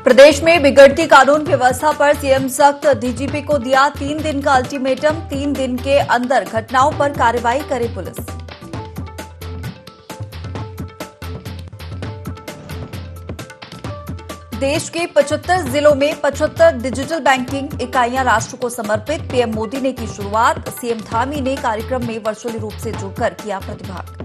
प्रदेश में बिगड़ती कानून व्यवस्था पर सीएम सख्त, डीजीपी को दिया 3 दिन का अल्टीमेटम। 3 दिन के अंदर घटनाओं पर कार्रवाई करे पुलिस। देश के 75 जिलों में 75 डिजिटल बैंकिंग इकाइयां राष्ट्र को समर्पित। पीएम मोदी ने की शुरुआत। सीएम धामी ने कार्यक्रम में वर्चुअली रूप से जुड़कर किया प्रतिभाग।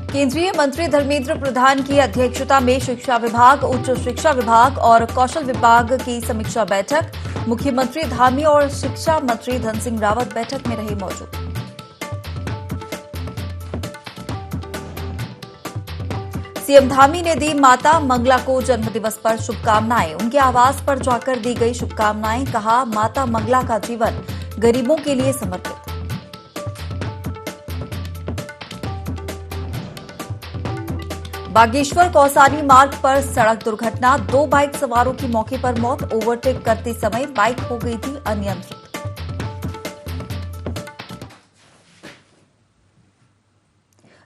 केंद्रीय मंत्री धर्मेंद्र प्रधान की अध्यक्षता में शिक्षा विभाग, उच्च शिक्षा विभाग और कौशल विभाग की समीक्षा बैठक। मुख्यमंत्री धामी और शिक्षा मंत्री धन सिंह रावत बैठक में रहे मौजूद। सीएम धामी ने दी माता मंगला को जन्मदिवस पर शुभकामनाएं। उनके आवास पर जाकर दी गई शुभकामनाएं। कहा, माता मंगला का जीवन गरीबों के लिए समर्पित। बागेश्वर कौसानी मार्ग पर सड़क दुर्घटना, 2 बाइक सवारों की मौके पर मौत। ओवरटेक करते समय बाइक हो गई थी अनियंत्रित।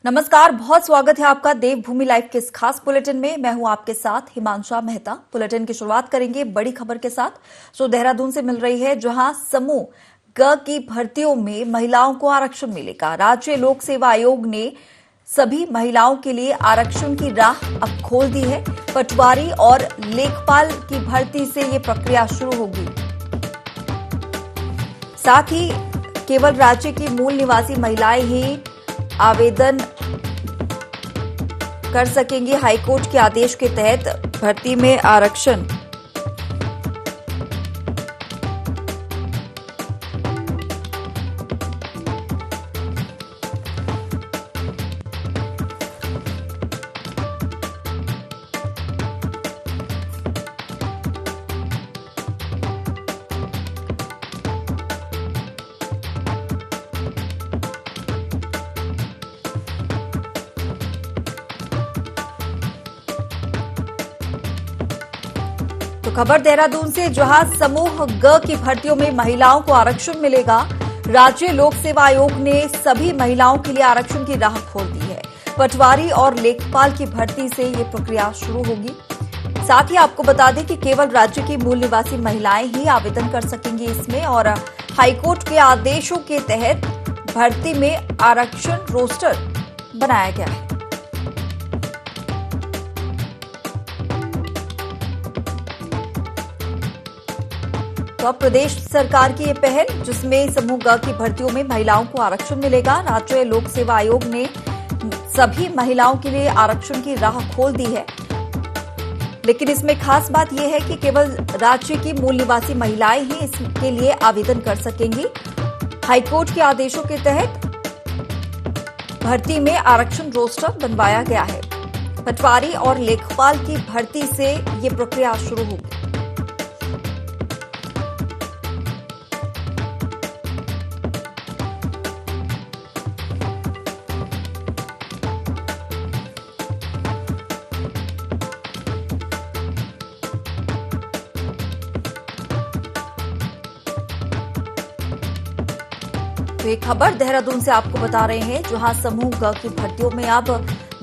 नमस्कार, बहुत स्वागत है आपका देवभूमि लाइव के इस खास बुलेटिन में। मैं हूं आपके साथ हिमांशा मेहता। बुलेटिन की शुरुआत करेंगे बड़ी खबर के साथ, जो देहरादून से मिल रही है, जहां समूह ग की भर्तियों में महिलाओं को आरक्षण मिलेगा। राज्य लोक सेवा आयोग ने सभी महिलाओं के लिए आरक्षण की राह अब खोल दी है। पटवारी और लेखपाल की भर्ती से ये प्रक्रिया शुरू होगी। साथ ही केवल राज्य की मूल निवासी महिलाएं ही आवेदन कर सकेंगी। हाईकोर्ट के आदेश के तहत भर्ती में आरक्षण। तो खबर देहरादून से, जहां समूह ग की भर्तियों में महिलाओं को आरक्षण मिलेगा। राज्य लोक सेवा आयोग ने सभी महिलाओं के लिए आरक्षण की राह खोल दी है। पटवारी और लेखपाल की भर्ती से ये प्रक्रिया शुरू होगी। साथ ही आपको बता दें कि केवल राज्य की मूल निवासी महिलाएं ही आवेदन कर सकेंगी इसमें, और हाईकोर्ट के आदेशों के तहत भर्ती में आरक्षण रोस्टर बनाया गया है। तो अब प्रदेश सरकार की ये पहल, जिसमें समूह ग की भर्तियों में महिलाओं को आरक्षण मिलेगा। राज्य लोक सेवा आयोग ने सभी महिलाओं के लिए आरक्षण की राह खोल दी है। लेकिन इसमें खास बात यह है कि केवल राज्य की मूल निवासी महिलाएं ही इसके लिए आवेदन कर सकेंगी। हाईकोर्ट के आदेशों के तहत भर्ती में आरक्षण रोस्टर बनवाया गया है। पटवारी और लेखपाल की भर्ती से ये प्रक्रिया शुरू होगी। तो ये खबर देहरादून से आपको बता रहे हैं, जहां समूह ग की भर्तियों में अब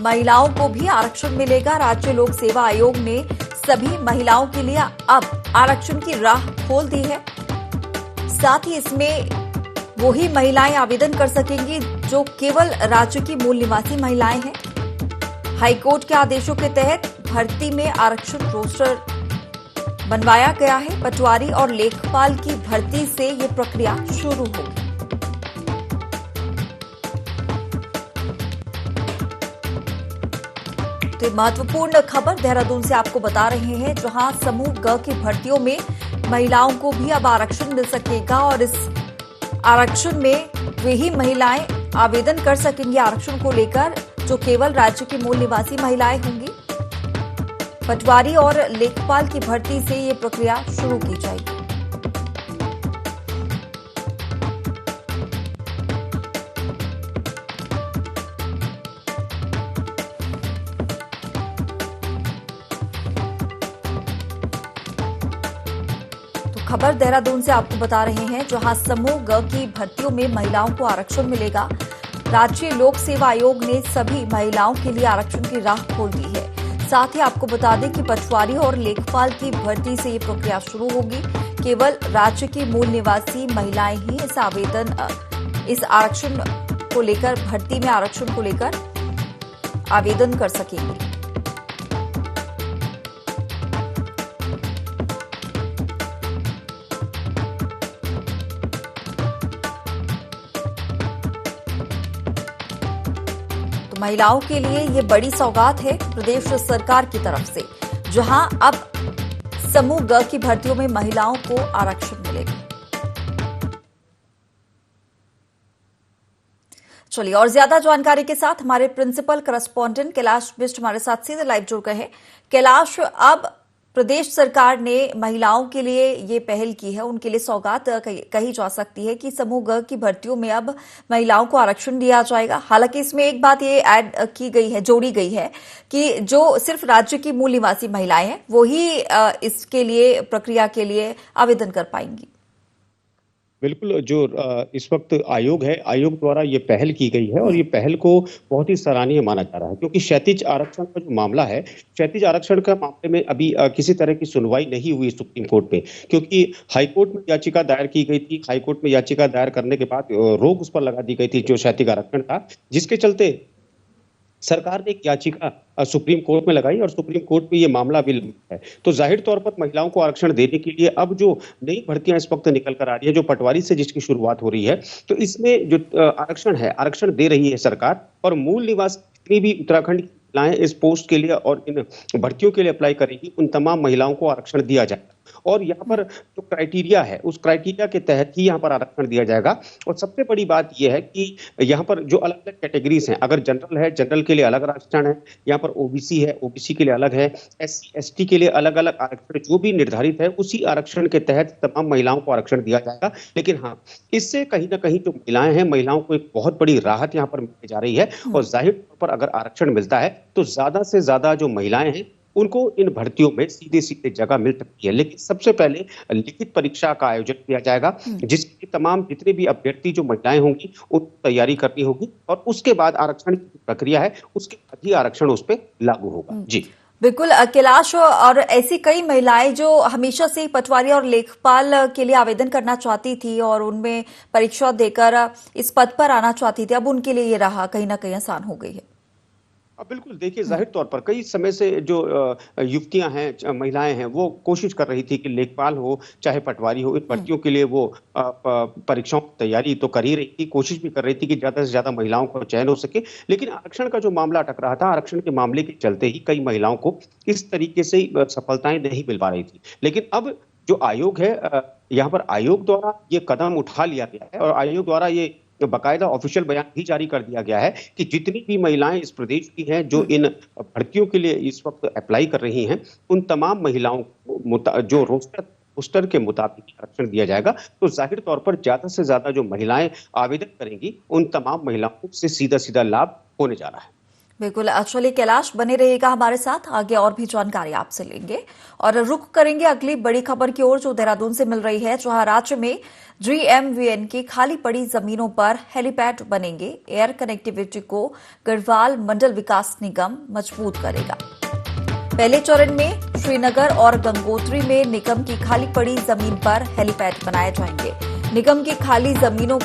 महिलाओं को भी आरक्षण मिलेगा। राज्य लोक सेवा आयोग ने सभी महिलाओं के लिए अब आरक्षण की राह खोल दी है। साथ ही इसमें वही महिलाएं आवेदन कर सकेंगी जो केवल राज्य की मूल निवासी महिलाएं हैं। हाईकोर्ट के आदेशों के तहत भर्ती में आरक्षण रोस्टर बनवाया गया है। पटवारी और लेखपाल की भर्ती से ये प्रक्रिया शुरू होगी। तो महत्वपूर्ण खबर देहरादून से आपको बता रहे हैं, जहां समूह ग की भर्तियों में महिलाओं को भी अब आरक्षण मिल सकेगा, और इस आरक्षण में वही महिलाएं आवेदन कर सकेंगी आरक्षण को लेकर जो केवल राज्य की मूल निवासी महिलाएं होंगी। पटवारी और लेखपाल की भर्ती से ये प्रक्रिया शुरू की जाएगी। खबर देहरादून से आपको बता रहे हैं, जहां समूह ग की भर्तियों में महिलाओं को आरक्षण मिलेगा। राज्य लोक सेवा आयोग ने सभी महिलाओं के लिए आरक्षण की राह खोल दी है। साथ ही आपको बता दें कि पटवारी और लेखपाल की भर्ती से ये प्रक्रिया शुरू होगी। केवल राज्य की मूल निवासी महिलाएं ही इस आरक्षण को लेकर, भर्ती में आरक्षण को लेकर आवेदन कर सकेंगी। महिलाओं के लिए ये बड़ी सौगात है प्रदेश सरकार की तरफ से, जहां अब समूह ग की भर्तियों में महिलाओं को आरक्षण मिलेगा। चलिए और ज्यादा जानकारी के साथ हमारे प्रिंसिपल करस्पॉन्डेंट कैलाश बिष्ट हमारे साथ सीधे लाइव जुड़ गए हैं। कैलाश, अब प्रदेश सरकार ने महिलाओं के लिए ये पहल की है, उनके लिए सौगात कही जा सकती है कि समूह ग की भर्तियों में अब महिलाओं को आरक्षण दिया जाएगा। हालांकि इसमें एक बात ये ऐड की गई है, जोड़ी गई है कि जो सिर्फ राज्य की मूल निवासी महिलाएं हैं वो ही इसके लिए, प्रक्रिया के लिए आवेदन कर पाएंगी। बिल्कुल, जो इस वक्त आयोग है, आयोग द्वारा ये पहल की गई है और ये पहल को बहुत ही सराहनीय माना जा रहा है, क्योंकि क्षैतिज आरक्षण का जो मामला है, क्षैतिज आरक्षण का मामले में अभी किसी तरह की सुनवाई नहीं हुई सुप्रीम कोर्ट में, क्योंकि हाईकोर्ट में याचिका दायर की गई थी। हाईकोर्ट में याचिका दायर करने के बाद रोक उस पर लगा दी गई थी जो क्षैतिज आरक्षण था, जिसके चलते सरकार ने एक याचिका सुप्रीम कोर्ट में लगाई और सुप्रीम कोर्ट में ये मामला भी लंबित है। तो जाहिर तौर पर महिलाओं को आरक्षण देने के लिए अब जो नई भर्तियां इस वक्त निकल कर आ रही है, जो पटवारी से जिसकी शुरुआत हो रही है, तो इसमें जो आरक्षण है, आरक्षण दे रही है सरकार। और मूल निवासी जितनी भी उत्तराखंड की महिलाएं इस पोस्ट के लिए और इन भर्तियों के लिए अप्लाई करेगी, उन तमाम महिलाओं को आरक्षण दिया जाएगा। और यहाँ पर जो क्राइटेरिया है, उस क्राइटेरिया के तहत ही यहाँ पर आरक्षण दिया जाएगा। और सबसे बड़ी बात यह है कि यहाँ पर जो अलग अलग कैटेगरीज हैं, अगर जनरल है, जनरल के लिए अलग आरक्षण है, यहाँ पर ओबीसी है, ओबीसी के लिए अलग है, एससी एसटी के लिए अलग अलग आरक्षण जो भी निर्धारित है, उसी आरक्षण के तहत तमाम महिलाओं को आरक्षण दिया जाएगा। लेकिन हाँ, इससे कहीं ना कहीं जो महिलाएं हैं, महिलाओं को एक बहुत बड़ी राहत यहाँ पर मिलने जा रही है। और जाहिर तौर पर अगर आरक्षण मिलता है तो ज्यादा से ज्यादा जो महिलाएं हैं उनको इन भर्तियों में सीधे सीधे जगह मिल सकती है। लेकिन सबसे पहले लिखित परीक्षा का आयोजन किया जाएगा, जिसकी तमाम जितने भी अभ्यर्थी जो महिलाएं होंगी उनको तैयारी करनी होगी, और उसके बाद आरक्षण की प्रक्रिया है, उसके बाद ही आरक्षण उस पर लागू होगा। जी बिल्कुल कैलाश, और ऐसी कई महिलाएं जो हमेशा से पटवारी और लेखपाल के लिए आवेदन करना चाहती थी और उनमें परीक्षा देकर इस पद पर आना चाहती थी, अब उनके लिए ये राह कहीं ना कहीं आसान हो गई है। बिल्कुल, देखिए जाहिर तौर पर कई समय से जो युवतियां हैं, महिलाएं हैं, वो कोशिश कर रही थी कि लेखपाल हो चाहे पटवारी हो, इन भर्तियों के लिए वो परीक्षाओं की तैयारी तो कर ही रही थी, कोशिश भी कर रही थी कि ज्यादा से ज्यादा महिलाओं को चयन हो सके। लेकिन आरक्षण का जो मामला अटक रहा था, आरक्षण के मामले के चलते ही कई महिलाओं को इस तरीके से सफलताएं नहीं मिल पा रही थी। लेकिन अब जो आयोग है, यहाँ पर आयोग द्वारा ये कदम उठा लिया गया है और आयोग द्वारा ये तो बाकायदा ऑफिशियल बयान भी जारी कर दिया गया है कि जितनी भी महिलाएं इस प्रदेश की हैं जो इन भर्तियों के लिए इस वक्त अप्लाई कर रही हैं, उन तमाम महिलाओं को जो रोस्टर के मुताबिक आरक्षण दिया जाएगा। तो जाहिर तौर पर ज्यादा से ज्यादा जो महिलाएं आवेदन करेंगी, उन तमाम महिलाओं से सीधा सीधा लाभ होने जा रहा है। बिल्कुल, चलिए कैलाश बने रहिएगा हमारे साथ, आगे और भी जानकारी आपसे लेंगे और रुख करेंगे अगली बड़ी खबर की ओर जो देहरादून से मिल रही है, जहां राज्य में GMVN की खाली पड़ी जमीनों पर हेलीपैड बनेंगे। एयर कनेक्टिविटी को गढ़वाल मंडल विकास निगम मजबूत करेगा। पहले चरण में श्रीनगर और गंगोत्री में निगम की खाली पड़ी जमीन पर हेलीपैड बनाए जाएंगे। निगम की खाली जमीनों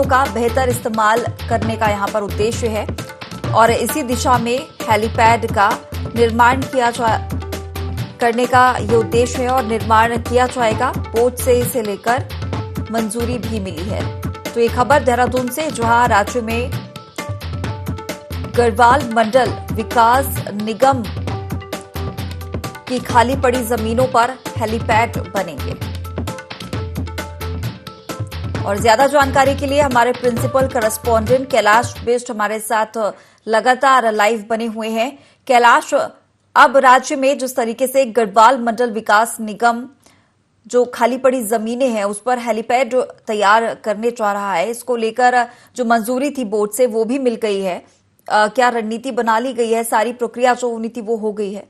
का बेहतर इस्तेमाल करने का यहां पर उद्देश्य है और इसी दिशा में हेलीपैड का निर्माण करने का ये उद्देश्य है और निर्माण किया जाएगा। बोर्ड से इसे लेकर मंजूरी भी मिली है। तो ये खबर देहरादून से, जहां राज्य में गढ़वाल मंडल विकास निगम की खाली पड़ी जमीनों पर हेलीपैड बनेंगे। और ज्यादा जानकारी के लिए हमारे प्रिंसिपल करस्पॉन्डेंट कैलाश बिष्ट हमारे साथ लगातार लाइव बने हुए हैं। कैलाश, अब राज्य में जिस तरीके से गढ़वाल मंडल विकास निगम जो खाली पड़ी जमीनें हैं उस पर हेलीपैड तैयार करने जा रहा है, इसको लेकर जो मंजूरी थी बोर्ड से वो भी मिल गई है, क्या रणनीति बना ली गई है, सारी प्रक्रिया जो होनी थी वो हो गई है?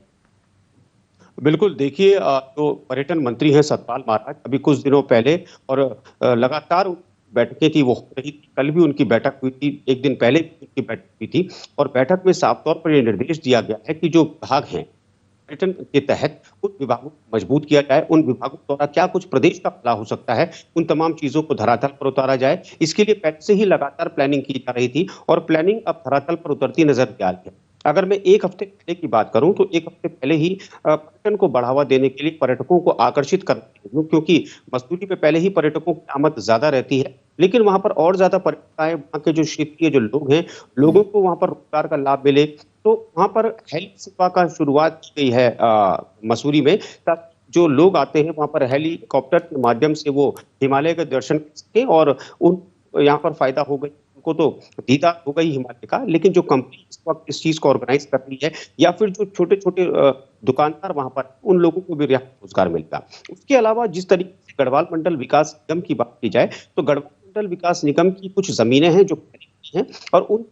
बिल्कुल, देखिए तो पर्यटन मंत्री हैं सतपाल महाराज, अभी कुछ दिनों पहले और लगातार बैठकें थी वो हो रही थी। कल भी उनकी बैठक हुई थी, एक दिन पहले भी उनकी बैठक हुई थी और बैठक में साफ तौर पर ये निर्देश दिया गया है कि जो विभाग हैं पर्यटन के तहत उन विभागों को मजबूत किया जाए, उन विभागों द्वारा क्या कुछ प्रदेश का भला हो सकता है, उन तमाम चीजों को धरातल पर उतारा जाए। इसके लिए पहले से ही लगातार प्लानिंग की जा रही थी और प्लानिंग अब धरातल पर उतरती नजर आ रही है। अगर मैं 1 हफ्ते पहले की बात करूं तो 1 हफ्ते पहले ही पर्यटन को बढ़ावा देने के लिए, पर्यटकों को आकर्षित करने के लिए, क्योंकि मसूरी पे पहले ही पर्यटकों की आमद ज्यादा रहती है, लेकिन वहां पर और ज्यादा पर्यटक आए, वहां के जो क्षेत्रीय जो लोग हैं, लोगों को वहां पर रोजगार का लाभ मिले, तो वहां पर हेली सेवा का शुरुआत की गई है मसूरी में, ताकि जो लोग आते हैं वहां पर हेलीकॉप्टर के माध्यम से वो हिमालय के दर्शन कर सकें और उन यहाँ पर फायदा हो गई, उनको तो दीदार हो गई हिमालय का, लेकिन जो कंपनी इस वक्त इस चीज को ऑर्गेनाइज कर रही है या फिर जो छोटे छोटे दुकानदार वहां पर, उन लोगों को भी रियायत रोजगार मिलता। उसके अलावा जिस तरीके से गढ़वाल मंडल विकास निगम की बात की जाए तो गढ़वाल मंडल विकास निगम की कुछ जमीनें हैं जो खरीदी गई हैं और उन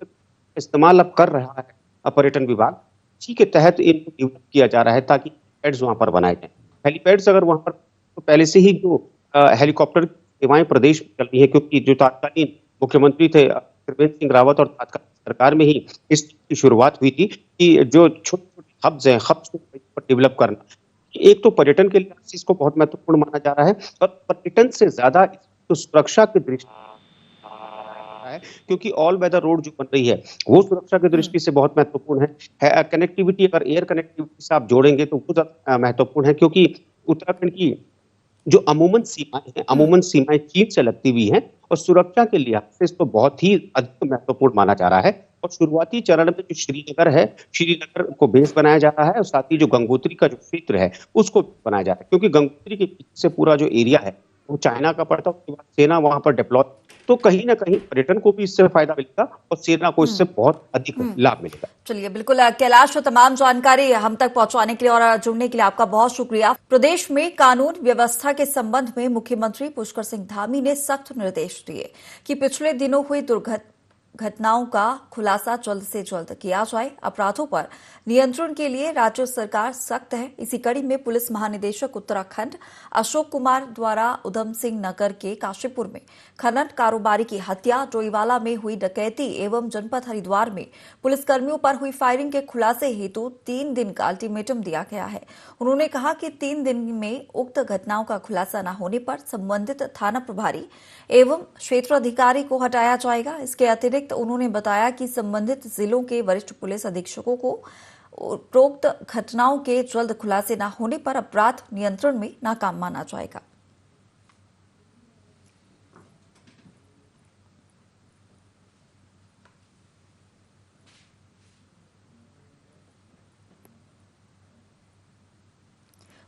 इस्तेमाल अब कर रहा है पर्यटन विभाग। इसी के तहत इनको डेवलप किया जा रहा है ताकि हेलीपैड्स वहां पर बनाए जाए। हेलीपैड्स अगर वहां पर तो पहले से ही जो हेलीकॉप्टर सेवाएं प्रदेश में चल रही है, क्योंकि जो तत्कालीन मुख्यमंत्री थे त्रिवेंद्र सिंह रावत और तत्कालीन सरकार में ही इसकी शुरुआत हुई थी कि जो छोटे छोटे हब्स हैं, हब्स को डेवलप करना, एक तो पर्यटन के लिए इसको बहुत महत्वपूर्ण माना जा रहा है और पर्यटन से ज्यादा तो सुरक्षा की दृष्टि है, क्योंकि ऑल वेदर रोड जो बन रही है वो सुरक्षा की हम्म। दृष्टि से बहुत महत्वपूर्ण है। कनेक्टिविटी अगर एयर कनेक्टिविटी से आप जोड़ेंगे तो वो ज्यादा महत्वपूर्ण है, क्योंकि उत्तराखंड की जो हम्म। अमूमन सीमाएं चीन से लगती हुई हैं और सुरक्षा के लिहाज से इसको बहुत ही अधिक महत्वपूर्ण माना जा रहा है। और शुरुआती चरण में जो श्रीनगर है, श्रीनगर को बेस बनाया जा रहा है और साथ ही जो गंगोत्री का जो क्षेत्र है उसको बनाया जा रहा है, क्योंकि गंगोत्री के पीछे से पूरा जो एरिया है वो चाइना का पड़ता है, उसके बाद सेना वहां पर डिप्लॉय, तो कहीं ना कहीं पर्यटन को भी इससे फायदा मिलेगा और सेना को इससे हम्म। बहुत अधिक हम्म। लाभ मिलेगा। चलिए, बिल्कुल कैलाश, तमाम जानकारी हम तक पहुंचाने के लिए और जुड़ने के लिए आपका बहुत शुक्रिया। प्रदेश में कानून व्यवस्था के संबंध में मुख्यमंत्री पुष्कर सिंह धामी ने सख्त निर्देश दिए कि पिछले दिनों हुई घटनाओं का खुलासा जल्द से जल्द किया जाए। अपराधों पर नियंत्रण के लिए राज्य सरकार सख्त है। इसी कड़ी में पुलिस महानिदेशक उत्तराखंड अशोक कुमार द्वारा उधम सिंह नगर के काशीपुर में खनन कारोबारी की हत्या, डोईवाला में हुई डकैती एवं जनपद हरिद्वार में पुलिसकर्मियों पर हुई फायरिंग के खुलासे हेतु 3 दिन का अल्टीमेटम दिया गया है। उन्होंने कहा कि 3 दिन में उक्त घटनाओं का खुलासा न होने पर संबंधित थाना प्रभारी एवं क्षेत्राधिकारी को हटाया जाएगा। इसके अतिरिक्त उन्होंने बताया कि संबंधित जिलों के वरिष्ठ पुलिस अधीक्षकों को उपरोक्त घटनाओं के जल्द खुलासे न होने पर अपराध नियंत्रण में नाकाम माना जाएगा।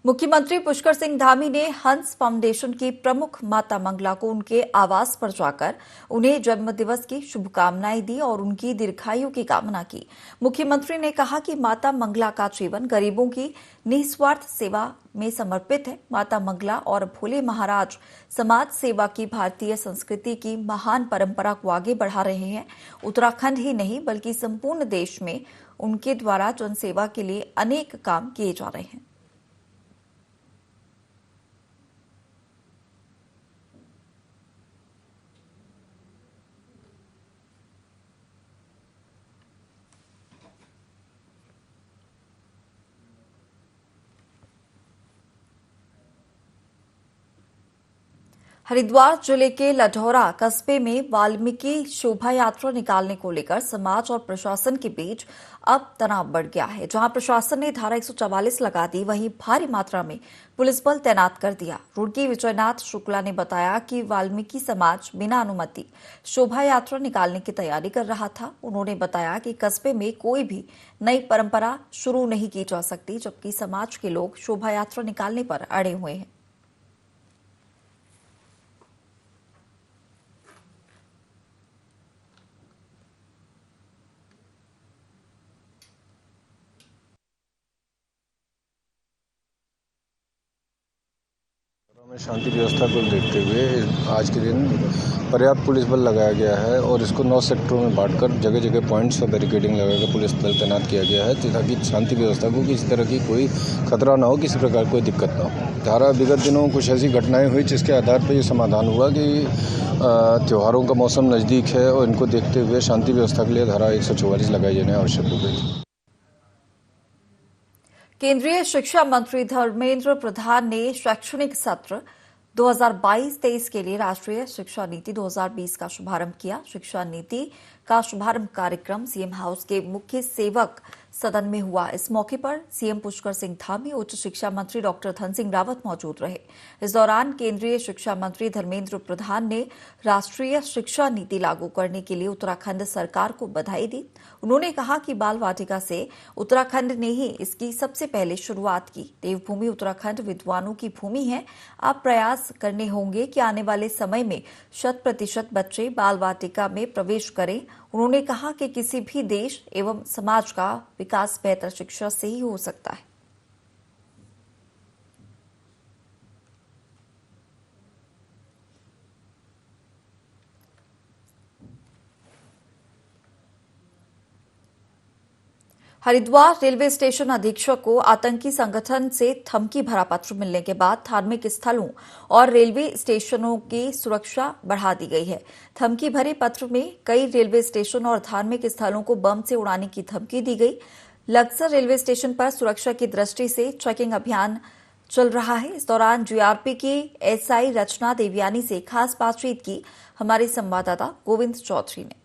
मुख्यमंत्री पुष्कर सिंह धामी ने हंस फाउंडेशन की प्रमुख माता मंगला को उनके आवास पर जाकर उन्हें जन्मदिवस की शुभकामनाएं दी और उनकी दीर्घायु की कामना की। मुख्यमंत्री ने कहा कि माता मंगला का जीवन गरीबों की निस्वार्थ सेवा में समर्पित है। माता मंगला और भोले महाराज समाज सेवा की भारतीय संस्कृति की महान परंपरा को आगे बढ़ा रहे हैं। उत्तराखंड ही नहीं बल्कि संपूर्ण देश में उनके द्वारा जनसेवा के लिए अनेक काम किए जा रहे हैं। हरिद्वार जिले के लढौरा कस्बे में वाल्मीकि शोभा यात्रा निकालने को लेकर समाज और प्रशासन के बीच अब तनाव बढ़ गया है। जहां प्रशासन ने धारा 144 लगा दी, वहीं भारी मात्रा में पुलिस बल तैनात कर दिया। रुड़की विजयनाथ शुक्ला ने बताया कि वाल्मीकि समाज बिना अनुमति शोभा यात्रा निकालने की तैयारी कर रहा था। उन्होंने बताया कि कस्बे में कोई भी नई परंपरा शुरू नहीं की जा सकती, जबकि समाज के लोग शोभा यात्रा निकालने पर अड़े हुए हैं। में शांति व्यवस्था को देखते हुए आज के दिन पर्याप्त पुलिस बल लगाया गया है और इसको 9 सेक्टरों में बांटकर जगह जगह पॉइंट्स पर बैरिकेडिंग लगाकर पुलिस बल तैनात किया गया है ताकि शांति व्यवस्था को किसी तरह की कोई खतरा ना हो, किसी प्रकार कोई दिक्कत ना हो। धारा विगत दिनों कुछ ऐसी घटनाएं हुई जिसके आधार पर ये समाधान हुआ कि त्योहारों का मौसम नज़दीक है और इनको देखते हुए शांति व्यवस्था के लिए धारा 144 लगाई जाने आवश्यक हो गई। केंद्रीय शिक्षा मंत्री धर्मेंद्र प्रधान ने शैक्षणिक सत्र 2022-23 के लिए राष्ट्रीय शिक्षा नीति 2020 का शुभारंभ किया। शिक्षा नीति का शुभारंभ कार्यक्रम सीएम हाउस के मुख्य सेवक सदन में हुआ। इस मौके पर सीएम पुष्कर सिंह धामी, उच्च शिक्षा मंत्री डॉक्टर धन सिंह रावत मौजूद रहे। इस दौरान केंद्रीय शिक्षा मंत्री धर्मेंद्र प्रधान ने राष्ट्रीय शिक्षा नीति लागू करने के लिए उत्तराखंड सरकार को बधाई दी। उन्होंने कहा कि बाल वाटिका से उत्तराखंड ने ही इसकी सबसे पहले शुरुआत की। देवभूमि उत्तराखंड विद्वानों की भूमि है। अब प्रयास करने होंगे कि आने वाले समय में 100% बच्चे बाल वाटिका में प्रवेश करें। उन्होंने कहा कि किसी भी देश एवं समाज का विकास बेहतर शिक्षा से ही हो सकता है। हरिद्वार रेलवे स्टेशन अधीक्षक को आतंकी संगठन से धमकी भरा पत्र मिलने के बाद धार्मिक स्थलों और रेलवे स्टेशनों की सुरक्षा बढ़ा दी गई है। धमकी भरे पत्र में कई रेलवे स्टेशन और धार्मिक स्थलों को बम से उड़ाने की धमकी दी गई। लक्सर रेलवे स्टेशन पर सुरक्षा की दृष्टि से चेकिंग अभियान चल रहा है। इस दौरान जीआरपी की एसआई रचना देवयानी से खास बातचीत की हमारे संवाददाता गोविंद चौधरी ने।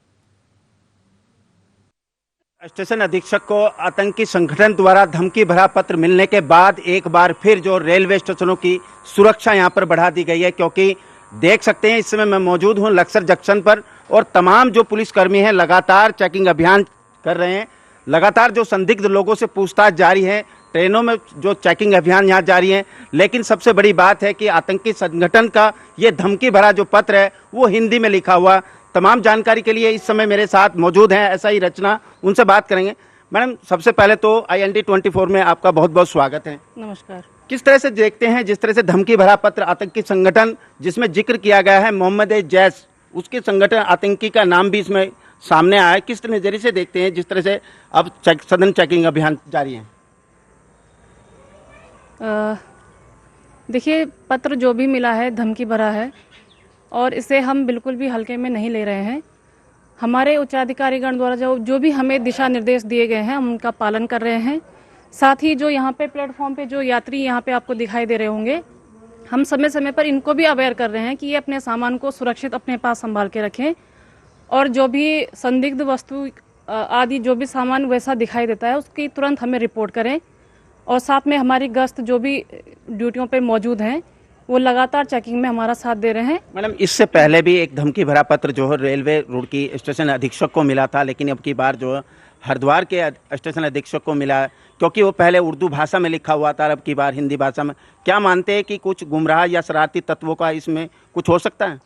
स्टेशन अधीक्षक को आतंकी संगठन द्वारा धमकी भरा पत्र मिलने के बाद एक बार फिर जो रेलवे स्टेशनों की सुरक्षा यहां पर बढ़ा दी गई है, क्योंकि देख सकते हैं इस समय मैं मौजूद हूं लक्सर जंक्शन पर और तमाम जो पुलिसकर्मी हैं लगातार चेकिंग अभियान कर रहे हैं। लगातार जो संदिग्ध लोगों से पूछताछ जारी है, ट्रेनों में जो चेकिंग अभियान यहाँ जारी है। लेकिन सबसे बड़ी बात है कि आतंकी संगठन का ये धमकी भरा जो पत्र है वो हिंदी में लिखा हुआ। तमाम जानकारी के लिए इस समय मेरे साथ मौजूद हैं एसआई रचना, उनसे बात करेंगे। मैडम, सबसे पहले तो IND24 में आपका बहुत बहुत स्वागत है। नमस्कार। किस तरह से देखते हैं जिस तरह से धमकी भरा पत्र आतंकी संगठन जिसमें जिक्र किया गया है मोहम्मद जैश, उसके संगठन आतंकी का नाम भी इसमें सामने आया है, किस नजरिए से देखते हैं जिस तरह से अब सघन चेकिंग अभियान जारी है? देखिए, पत्र जो भी मिला है धमकी भरा है और इसे हम बिल्कुल भी हल्के में नहीं ले रहे हैं। हमारे उच्चाधिकारीगण द्वारा जो भी हमें दिशा निर्देश दिए गए हैं हम उनका पालन कर रहे हैं। साथ ही जो यहाँ पे प्लेटफॉर्म पे जो यात्री यहाँ पे आपको दिखाई दे रहे होंगे, हम समय समय पर इनको भी अवेयर कर रहे हैं कि ये अपने सामान को सुरक्षित अपने पास संभाल के रखें और जो भी संदिग्ध वस्तु आदि जो भी सामान वैसा दिखाई देता है उसकी तुरंत हमें रिपोर्ट करें। और साथ में हमारी गश्त जो भी ड्यूटियों पे मौजूद हैं वो लगातार चेकिंग में हमारा साथ दे रहे हैं। मैडम, इससे पहले भी एक धमकी भरा पत्र जो है रेलवे रुड़की स्टेशन अधीक्षक को मिला था, लेकिन अब की बार जो हरिद्वार के स्टेशन अधीक्षक को मिला, क्योंकि वो पहले उर्दू भाषा में लिखा हुआ था, अब की बार हिंदी भाषा में। क्या मानते हैं कि कुछ गुमराह या शरारती तत्वों का इसमें कुछ हो सकता है?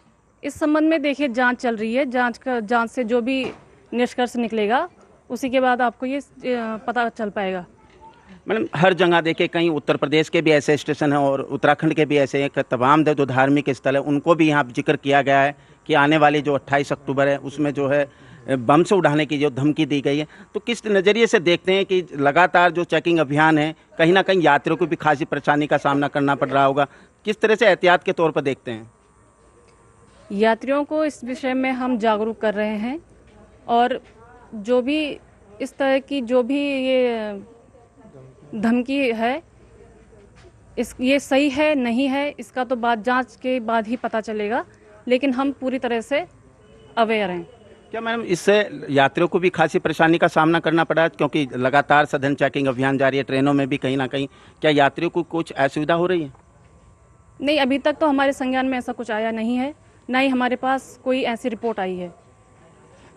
इस संबंध में देखिए जांच चल रही है। जांच से जो भी निष्कर्ष निकलेगा उसी के बाद आपको ये पता चल पाएगा। मैडम, हर जगह देखिए कहीं उत्तर प्रदेश के भी ऐसे स्टेशन हैं और उत्तराखंड के भी ऐसे हैं, तमाम जो धार्मिक स्थल है उनको भी यहाँ जिक्र किया गया है कि आने वाली जो 28 अक्टूबर है उसमें जो है बम से उड़ाने की जो धमकी दी गई है। तो किस नज़रिए से देखते हैं कि लगातार जो चेकिंग अभियान है कहीं ना कहीं यात्रियों को भी खासी परेशानी का सामना करना पड़ रहा होगा, किस तरह से एहतियात के तौर पर देखते हैं? यात्रियों को इस विषय में हम जागरूक कर रहे हैं और जो भी इस तरह की जो भी ये धमकी है ये सही है नहीं है इसका तो बाद जांच के बाद ही पता चलेगा, लेकिन हम पूरी तरह से अवेयर हैं। क्या मैडम इससे यात्रियों को भी खासी परेशानी का सामना करना पड़ा, क्योंकि लगातार सघन चेकिंग अभियान जारी है ट्रेनों में भी कहीं ना कहीं, क्या यात्रियों को कुछ असुविधा हो रही है? नहीं, अभी तक तो हमारे संज्ञान में ऐसा कुछ आया नहीं है, ना ही हमारे पास कोई ऐसी रिपोर्ट आई है।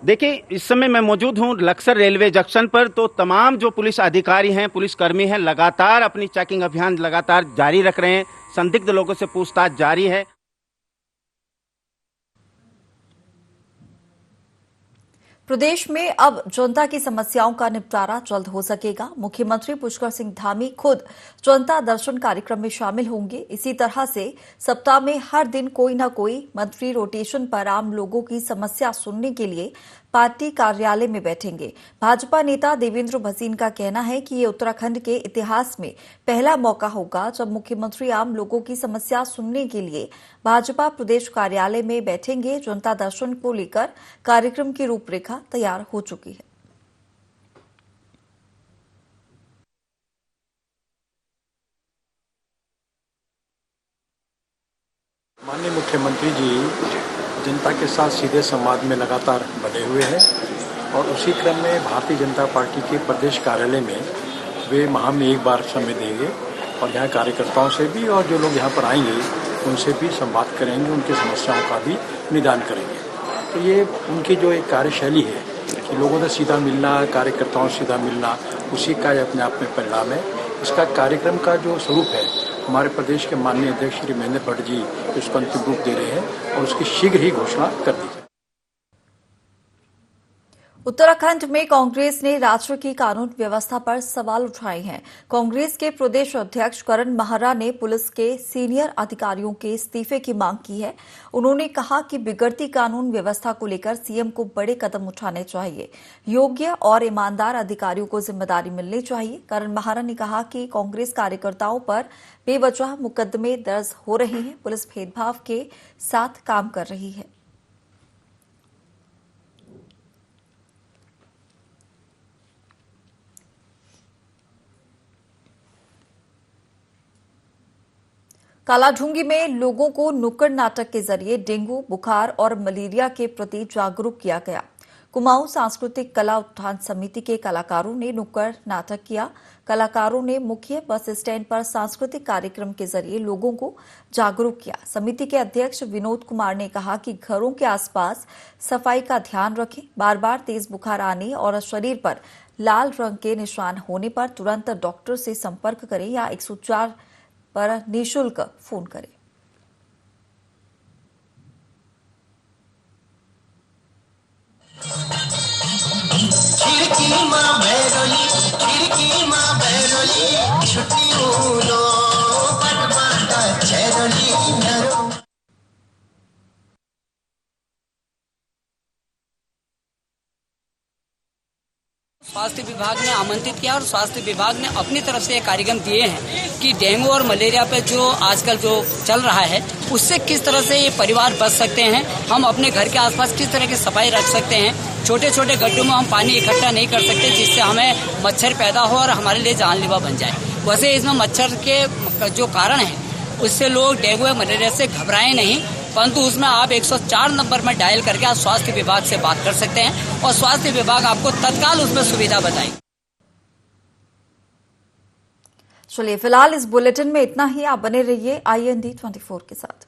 देखिए, इस समय मैं मौजूद हूं लक्सर रेलवे जंक्शन पर, तो तमाम जो पुलिस अधिकारी हैं, पुलिसकर्मी हैं, लगातार अपनी चेकिंग अभियान लगातार जारी रख रहे हैं। संदिग्ध लोगों से पूछताछ जारी है। प्रदेश में अब जनता की समस्याओं का निपटारा जल्द हो सकेगा। मुख्यमंत्री पुष्कर सिंह धामी खुद जनता दर्शन कार्यक्रम में शामिल होंगे। इसी तरह से सप्ताह में हर दिन कोई न कोई मंत्री रोटेशन पर आम लोगों की समस्या सुनने के लिए पार्टी कार्यालय में बैठेंगे। भाजपा नेता देवेंद्र भसीन का कहना है कि ये उत्तराखंड के इतिहास में पहला मौका होगा जब मुख्यमंत्री आम लोगों की समस्या सुनने के लिए भाजपा प्रदेश कार्यालय में बैठेंगे। जनता दर्शन को लेकर कार्यक्रम की रूपरेखा तैयार हो चुकी है। माननीय मुख्यमंत्री जी जनता के साथ सीधे संवाद में लगातार बने हुए हैं और उसी क्रम में भारतीय जनता पार्टी के प्रदेश कार्यालय में वे माह में एक बार समय देंगे और यहाँ कार्यकर्ताओं से भी और जो लोग यहाँ पर आएंगे उनसे भी संवाद करेंगे, उनकी समस्याओं का भी निदान करेंगे। तो ये उनकी जो एक कार्यशैली है कि लोगों से सीधा मिलना, कार्यकर्ताओं से सीधा मिलना, उसी का अपने आप में परिणाम है। इसका कार्यक्रम का जो स्वरूप है हमारे प्रदेश के माननीय अध्यक्ष श्री महेंद्र भट्ट जी उसको अंतिम रूप दे रहे हैं और उसकी शीघ्र ही घोषणा कर दी जाए। उत्तराखंड में कांग्रेस ने राज्य की कानून व्यवस्था पर सवाल उठाए हैं। कांग्रेस के प्रदेश अध्यक्ष करण माहरा ने पुलिस के सीनियर अधिकारियों के इस्तीफे की मांग की है। उन्होंने कहा कि बिगड़ती कानून व्यवस्था को लेकर सीएम को बड़े कदम उठाने चाहिए। योग्य और ईमानदार अधिकारियों को जिम्मेदारी मिलनी चाहिए। करण माहरा ने कहा कि कांग्रेस कार्यकर्ताओं पर बेवजह मुकदमे दर्ज हो रहे हैं। पुलिस भेदभाव के साथ काम कर रही है। कालाढूंगी में लोगों को नुक्कड़ नाटक के जरिए डेंगू, बुखार और मलेरिया के प्रति जागरूक किया गया। कुमाऊं सांस्कृतिक कला उत्थान समिति के कलाकारों ने नुक्कड़ नाटक किया। कलाकारों ने मुख्य बस स्टैंड पर सांस्कृतिक कार्यक्रम के जरिए लोगों को जागरूक किया। समिति के अध्यक्ष विनोद कुमार ने कहा कि घरों के आसपास सफाई का ध्यान रखें। बार बार तेज बुखार आने और शरीर पर लाल रंग के निशान होने पर तुरंत डॉक्टर से संपर्क करें या 104 पर निःशुल्क फोन करें। खिड़की मां भैरोली, खिड़की मां भैरोली, छुट्टियों लो बटवाटा चैरोली नरो। स्वास्थ्य विभाग ने आमंत्रित किया और स्वास्थ्य विभाग ने अपनी तरफ से कार्यक्रम दिए हैं कि डेंगू और मलेरिया पे जो आजकल जो चल रहा है उससे किस तरह से ये परिवार बच सकते हैं, हम अपने घर के आसपास किस तरह की सफाई रख सकते हैं। छोटे छोटे गड्ढों में हम पानी इकट्ठा नहीं कर सकते जिससे हमें मच्छर पैदा हो और हमारे लिए जानलेवा बन जाए। वैसे इसमें मच्छर के जो कारण है उससे लोग डेंगू या मलेरिया से घबराएं नहीं, परंतु उसमें आप 104 नंबर में डायल करके आप स्वास्थ्य विभाग से बात कर सकते हैं और स्वास्थ्य विभाग आपको तत्काल उसमें सुविधा बताएगी। चलिए फिलहाल इस बुलेटिन में इतना ही। आप बने रहिए IND 24 के साथ।